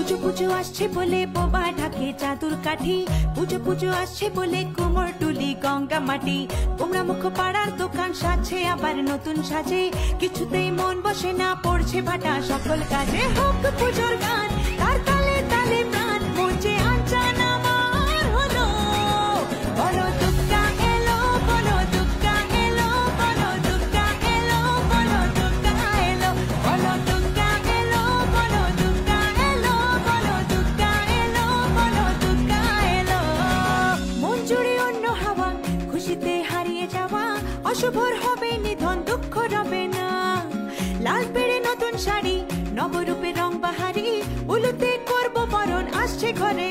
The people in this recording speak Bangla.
পুজো পুজো আসছে বলে বোবা ঢাকে চাদুর কাঠি, পুজো পুজো আসছে বলে কোমর টুলি গঙ্গা মাটি। তোমরা মুখ পাড়ার দোকান সাজছে আবার নতুন সাজে, কিছুতেই মন বসে না পড়ছে ভাটা সকল কাজে। হোক পুজোর গান তার তালে তালে প্রাণ মঞ্চে আনচান আমার হলো। বলো দুর্গা এলো, বলো দুর্গা এলো, বলো দুর্গা এলো, বলো দুর্গা এলো, বলো দুর্গা এলো, বলো দুর্গা এলো, বলো দুর্গা এলো, বলো দুর্গা এলো। মন জুড়ে অন্য হাওয়া, খুশিতে হারিয়ে যাওয়া, অশুভর হবে নিধন দুঃখ রবে না। লাল পেড়ে নতুন শাড়ি নবরূপে রং বাহারি, উলুতে করবো বরণ আসছে ঘরে।